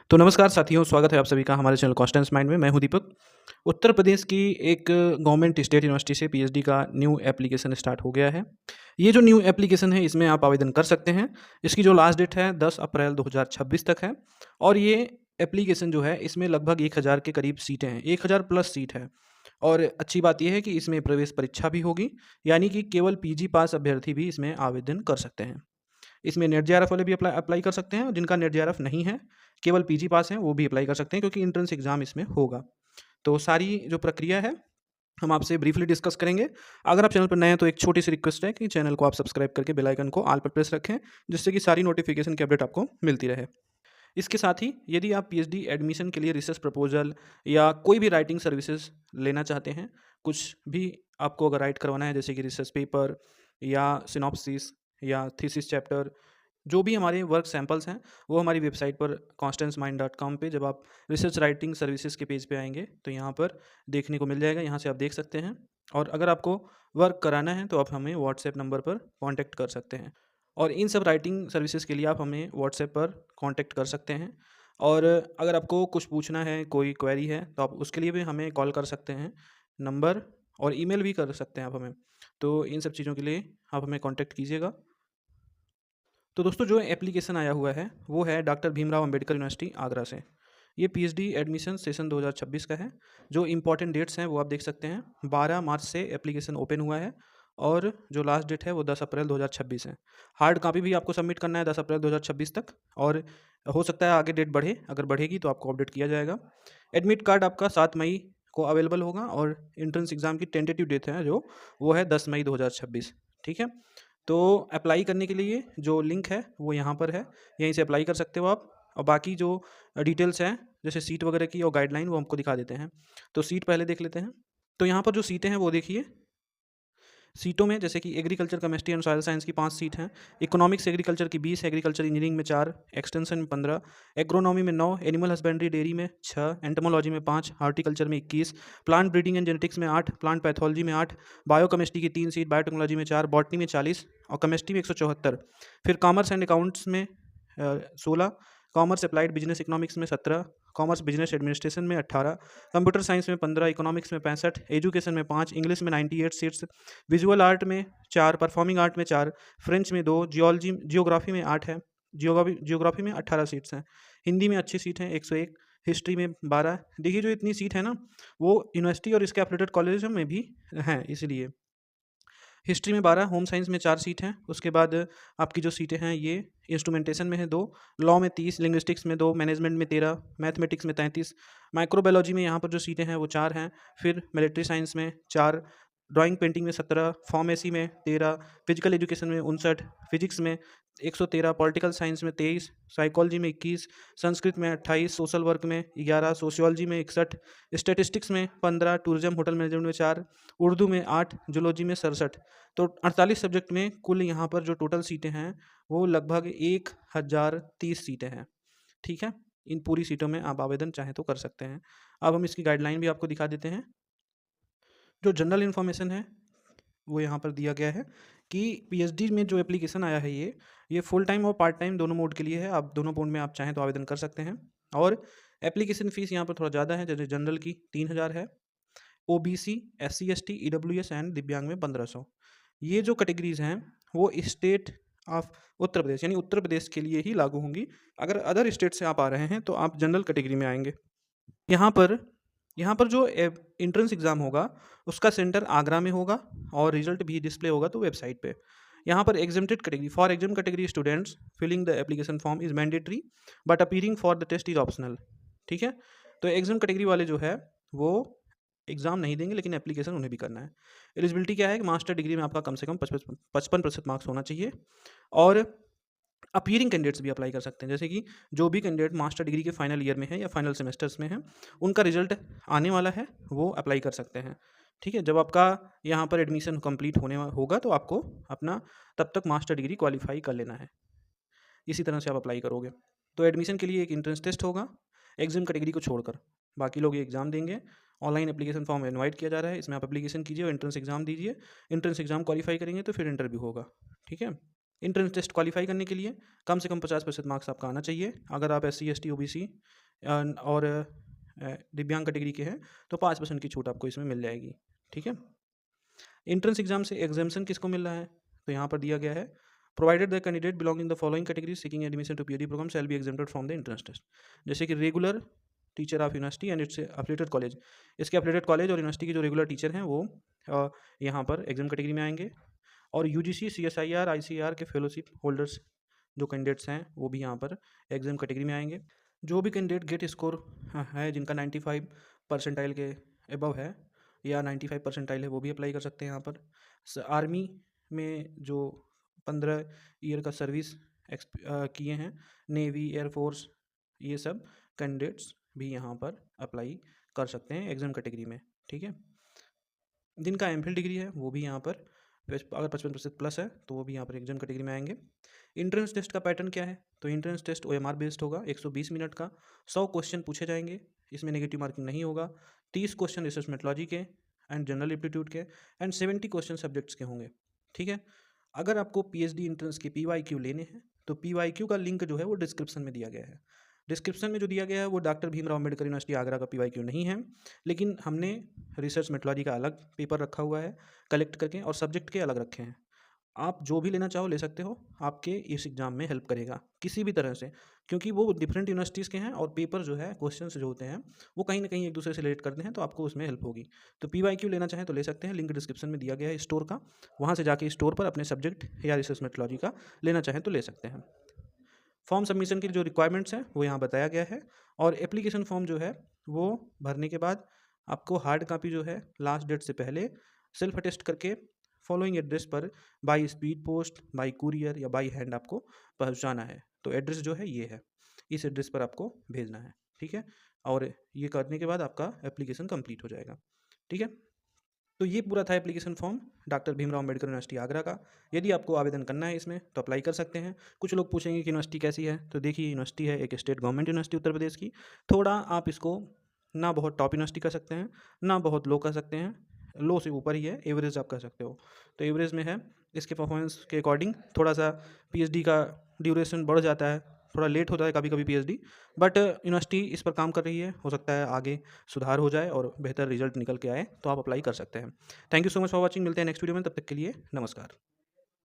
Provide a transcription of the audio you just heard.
तो नमस्कार साथियों, स्वागत है आप सभी का हमारे चैनल कॉन्स्टेंस माइंड में। मैं हूं दीपक। उत्तर प्रदेश की एक गवर्नमेंट स्टेट यूनिवर्सिटी से पीएचडी का न्यू एप्लीकेशन स्टार्ट हो गया है। ये जो न्यू एप्लीकेशन है इसमें आप आवेदन कर सकते हैं। इसकी जो लास्ट डेट है 10 अप्रैल 2026 तक है और ये एप्लीकेशन जो है इसमें लगभग 1000 के करीब सीटें हैं, 1000 प्लस सीट है। और अच्छी बात यह है कि इसमें प्रवेश परीक्षा भी होगी, यानी कि केवल पीजी पास अभ्यर्थी भी इसमें आवेदन कर सकते हैं। इसमें नेट जेआरएफ वाले भी अप्लाई अप्लाई कर सकते हैं और जिनका नेट जेआरएफ नहीं है, केवल पीजी पास हैं, वो भी अप्लाई कर सकते हैं क्योंकि एंट्रेंस एग्ज़ाम इसमें होगा। तो सारी जो प्रक्रिया है, हम आपसे ब्रीफली डिस्कस करेंगे। अगर आप चैनल पर नए हैं तो एक छोटी-सी रिक्वेस्ट है कि चैनल को आप सब्सक्राइब करके बेल आइकन को ऑल पर प्रेस रखें, जिससे कि सारी नोटिफ़िकेशन की अपडेट आपको मिलती रहे। इसके साथ ही यदि आप पीएचडी एडमिशन के लिए रिसर्च प्रपोज़ल या कोई भी राइटिंग सर्विसेज़ लेना चाहते हैं, कुछ भी आपको अगर राइट करवाना है जैसे कि रिसर्च पेपर या सिनॉप्सिस या थीसिस चैप्टर, जो भी हमारे वर्क सैंपल्स हैं, वो हमारी वेबसाइट पर constancemind.com पे जब आप रिसर्च राइटिंग सर्विसेज के पेज पे आएँगे, तो यहाँ पर देखने को मिल जाएगा। यहाँ से आप देख सकते हैं और अगर आपको वर्क कराना है, तो आप हमें व्हाट्सएप नंबर पर कॉन्टैक्ट कर सकते हैं और इन सब राइटिंग सर्विसेज के लिए आप हमें व्हाट्सएप पर कॉन्टैक्ट कर सकते हैं। और अगर आपको कुछ पूछना है, कोई क्वेरी है, तो आप उसके लिए भी हमें कॉल कर सकते हैं, नंबर और ईमेल भी कर सकते हैं आप हमें। तो इन सब चीज़ों के लिए आप हमें कॉन्टैक्ट कीजिएगा। तो दोस्तों जो एप्लीकेशन आया हुआ है वो है डॉक्टर भीमराव अंबेडकर यूनिवर्सिटी आगरा से। ये पीएचडी एडमिशन सेशन 2026 का है। जो इम्पोर्टेंट डेट्स हैं वो आप देख सकते हैं। 12 मार्च से एप्लीकेशन ओपन हुआ है और जो लास्ट डेट है वो 10 अप्रैल 2026 है। हार्ड कॉपी भी आपको सबमिट करना है 10 अप्रैल 2026 तक और हो सकता है आगे डेट बढ़े, अगर बढ़ेगी तो आपको अपडेट किया जाएगा। एडमिट कार्ड आपका 7 मई को अवेलेबल होगा और एंट्रेंस एग्ज़ाम की टेंटेटिव डेट है जो वो है 10 मई 2026। ठीक है। तो अप्लाई करने के लिए जो लिंक है वो यहाँ पर है, यहीं से अप्लाई कर सकते हो आप। और बाकी जो डिटेल्स हैं जैसे सीट वगैरह की और गाइडलाइन वो हमको दिखा देते हैं। तो सीट पहले देख लेते हैं। तो यहाँ पर जो सीटें हैं वो देखिए। सीटों में जैसे कि agriculture, chemistry and soil science की 5 सीट हैं, इकोनॉमिक्स एग्रीकल्चर की 20, एग्रीकल्चर इंजीनियरिंग में 4, एक्सटेंशन में 15, एग्रोनॉमी में 9, एनिमल हस्बेंड्री डेयरी में 6, एंटोमोलॉजी में 5, हॉर्टिकल्चर में 21, प्लांट ब्रीडिंग एंड जेनेटिक्स में 8, प्लांट पैथोलॉजी में 8, बायोकेमिस्ट्री की 3 सीट, बायोटेक्नोलॉजी में 4, बॉटनी में 40 और केमिस्ट्री में 174। फिर कॉमर्स एंड अकाउंट्स में 16, कॉमर्स अप्लाइड बिजनेस इकोनॉमिक्स में 17, कॉमर्स बिजनेस एडमिनिस्ट्रेशन में 18, कंप्यूटर साइंस में 15, इकोनॉमिक्स में 65, एजुकेशन में 5, इंग्लिश में 98 सीट्स, विजुअल आर्ट में 4, परफॉर्मिंग आर्ट में 4, फ्रेंच में 2, जियोग्राफी में 8 है, जियोग्राफी में 18 सीट्स हैं, हिंदी में अच्छी सीट हैं 101, हिस्ट्री में 12। देखिए जो इतनी सीट है ना, वो यूनिवर्सिटी और इसके एफिलिएटेड कॉलेजों में भी हैं, इसलिए हिस्ट्री में 12, होम साइंस में 4 सीट हैं। उसके बाद आपकी जो सीटें हैं ये इंस्ट्रूमेंटेशन में है 2, लॉ में 30, लिंग्विस्टिक्स में 2, मैनेजमेंट में 13, मैथमेटिक्स में 33, माइक्रोबायोलॉजी में यहाँ पर जो सीटें हैं वो 4 हैं। फिर मिलिट्री साइंस में 4, ड्राइंग पेंटिंग में 17, फार्मेसी में 13, फिजिकल एजुकेशन में 59, फिजिक्स में 113, पॉलिटिकल साइंस में 23, साइकोलॉजी में 21, संस्कृत में 28, सोशल वर्क में 11, सोशियोलॉजी में 61, स्टैटिस्टिक्स में 15, टूरिज्म होटल मैनेजमेंट में 4, उर्दू में 8, जूलॉजी में 67। तो 48 सब्जेक्ट में कुल यहाँ पर जो टोटल सीटें हैं वो लगभग 1030 सीटें हैं। ठीक है। इन पूरी सीटों में आप आवेदन चाहें तो कर सकते हैं। अब हम इसकी गाइडलाइन भी आपको दिखा देते हैं। जो जनरल इन्फॉर्मेशन है वो यहाँ पर दिया गया है कि पीएचडी में जो एप्लीकेशन आया है ये फुल टाइम और पार्ट टाइम दोनों मोड के लिए है। आप दोनों मोड में आप चाहें तो आवेदन कर सकते हैं। और एप्लीकेशन फ़ीस यहाँ पर थोड़ा ज़्यादा है, जैसे जनरल की 3000 है, OBC, SC, ST, EWS and दिव्यांग में 1500। ये जो कैटेगरीज हैं वो स्टेट ऑफ उत्तर प्रदेश यानी उत्तर प्रदेश के लिए ही लागू होंगी। अगर अदर स्टेट से आप आ रहे हैं तो आप जनरल कैटेगरी में आएंगे। यहाँ पर यहाँ पर जो एंट्रेंस एग्ज़ाम होगा उसका सेंटर आगरा में होगा और रिजल्ट भी डिस्प्ले होगा तो वेबसाइट पे। यहाँ पर exempted category, for exam category students filling the application form is mandatory but appearing for the test is optional. ठीक है। तो एग्जाम कैटेगरी वाले जो है वो एग्ज़ाम नहीं देंगे लेकिन एप्लीकेशन उन्हें भी करना है। एलिजिबिलिटी क्या है कि मास्टर डिग्री में आपका कम से कम 55% मार्क्स होना चाहिए और अपीयरिंग कैंडिडेट्स भी अप्लाई कर सकते हैं। जैसे कि जो भी कैंडिडेट मास्टर डिग्री के फाइनल ईयर में है या फाइनल सेमेस्टर्स में है, उनका रिजल्ट आने वाला है, वो अप्लाई कर सकते हैं। ठीक है। जब आपका यहाँ पर एडमिशन कंप्लीट होगा तो आपको अपना तब तक मास्टर डिग्री क्वालिफाई कर लेना है। इसी तरह से आप अप्लाई करोगे। तो एडमिशन के लिए एक एंट्रेंस टेस्ट होगा एग्जाम कैटेगरी को छोड़कर, बाकी लोग ये एग्ज़ाम देंगे। ऑनलाइन एप्लीकेशन फॉर्म इनवाइट किया जा रहा है, इसमें आप एप्लीकेशन कीजिए और एंट्रेंस एग्ज़ाम दीजिए। एंट्रेंस एग्ज़ाम क्वालिफाई करेंगे तो फिर इंटरव्यू होगा। ठीक है। एंट्रेंस टेस्ट क्वालिफाई करने के लिए कम से कम 50% मार्क्स आपका आना चाहिए। अगर आप SC ST OBC और दिव्यांग कैटेगरी के हैं तो 5% की छूट आपको इसमें मिल जाएगी। ठीक है। एंट्रेंस एग्जाम से एग्जामेशन किसको मिल रहा है, तो यहाँ पर दिया गया है provided the candidate belonging the following category seeking admission to PhD programme shall be exempted from the entrance test. जैसे कि regular teacher of university and its affiliated college, इसके एफिलिएटेड कॉलेज और यूनिवर्सिटी के जो रेगुलर टीचर हैं वो यहाँ पर एग्जाम कैटेगरी में आएंगे। और UGC CSIR ICAR के फेलोशिप होल्डर्स जो कैंडिडेट्स हैं वो भी यहाँ पर एग्जाम कैटेगरी में आएंगे। जो भी कैंडिडेट गेट स्कोर है जिनका 95 परसेंटाइल के एबव है या 95 परसेंटाइल है वो भी अप्लाई कर सकते हैं यहाँ पर। आर्मी में जो 15 ईयर का सर्विस किए हैं, नेवी एयरफोर्स, ये सब कैंडिडेट्स भी यहाँ पर अप्लाई कर सकते हैं एग्जाम कैटेगरी में। ठीक है। जिनका MPhil डिग्री है वो भी यहाँ पर अगर 55% प्लस है तो वो भी यहाँ पर एग्जाम कैटेगरी में आएंगे। इंट्रेंस टेस्ट का पैटर्न क्या है, तो इंट्रेंस टेस्ट OMR बेस्ड होगा। 120 मिनट का 100 क्वेश्चन पूछे जाएंगे, इसमें नेगेटिव मार्किंग नहीं होगा। 30 क्वेश्चन रिसर्च मेथोलॉजी के एंड जनरल एप्टीट्यूड के एंड 70 क्वेश्चन सब्जेक्ट्स के होंगे। ठीक है। अगर आपको PhD इंट्रेंस के PYQ लेने हैं तो PYQ का लिंक जो है वो डिस्क्रिप्शन में दिया गया है। डिस्क्रिप्शन में जो दिया गया है वो डॉक्टर भीमराव अम्बेडकर यूनिवर्सिटी आगरा का PYQ नहीं है, लेकिन हमने रिसर्च मेथोलॉजी का अलग पेपर रखा हुआ है कलेक्ट करके और सब्जेक्ट के अलग रखे हैं। आप जो भी लेना चाहो ले सकते हो, आपके इस एग्ज़ाम में हेल्प करेगा किसी भी तरह से, क्योंकि वो डिफरेंट यूनिवर्सिटीज़ के हैं और पेपर जो है क्वेश्चंस जो होते हैं वो कहीं ना कहीं एक दूसरे से रिलेट करते हैं, तो आपको उसमें हेल्प होगी। तो PYQ लेना चाहें तो ले सकते हैं, लिंक डिस्क्रिप्शन में दिया गया है स्टोर का, वहाँ से जाके स्टोर पर अपने सब्जेक्ट या रिसर्च मेथोलॉजी का लेना चाहें तो ले सकते हैं। फॉर्म सबमिशन की जो रिक्वायरमेंट्स हैं वो यहाँ बताया गया है, और एप्लीकेशन फॉर्म जो है वो भरने के बाद आपको हार्ड कॉपी जो है लास्ट डेट से पहले सेल्फ अटेस्ट करके फॉलोइंग एड्रेस पर by speed post, by courier या बाई हैंड आपको पहुँचाना है। तो एड्रेस जो है ये है, इस एड्रेस पर आपको भेजना है। ठीक है। और ये करने के बाद आपका एप्लीकेशन कंप्लीट हो जाएगा। ठीक है। तो ये पूरा था application form doctor Bhimrao Ambedkar university Agra का। यदि आपको आवेदन करना है इसमें तो अप्लाई कर सकते हैं। कुछ लोग पूछेंगे कि यूनिवर्सिटी कैसी है, तो देखिए यूनिवर्सिटी है एक state government university Uttar Pradesh की। थोड़ा आप इसको ना बहुत टॉप यूनिवर्सिटी कह सकते हैं, ना बहुत लो कह सकते हैं, लो से यूपर ही है, एवरेज आप कह सकते हो। तो एवरेज में है। इसके परफॉर्मेंस के अकॉर्डिंग थोड़ा सा PhD का ड्यूरेशन बढ़ जाता है, थोड़ा लेट होता है कभी कभी PhD, बट यूनिवर्सिटी इस पर काम कर रही है, हो सकता है आगे सुधार हो जाए और बेहतर रिजल्ट निकल के आए तो आप अप्लाई कर सकते हैं। Thank you so much for watching. मिलते हैं नेक्स्ट वीडियो में, तब तक के लिए नमस्कार।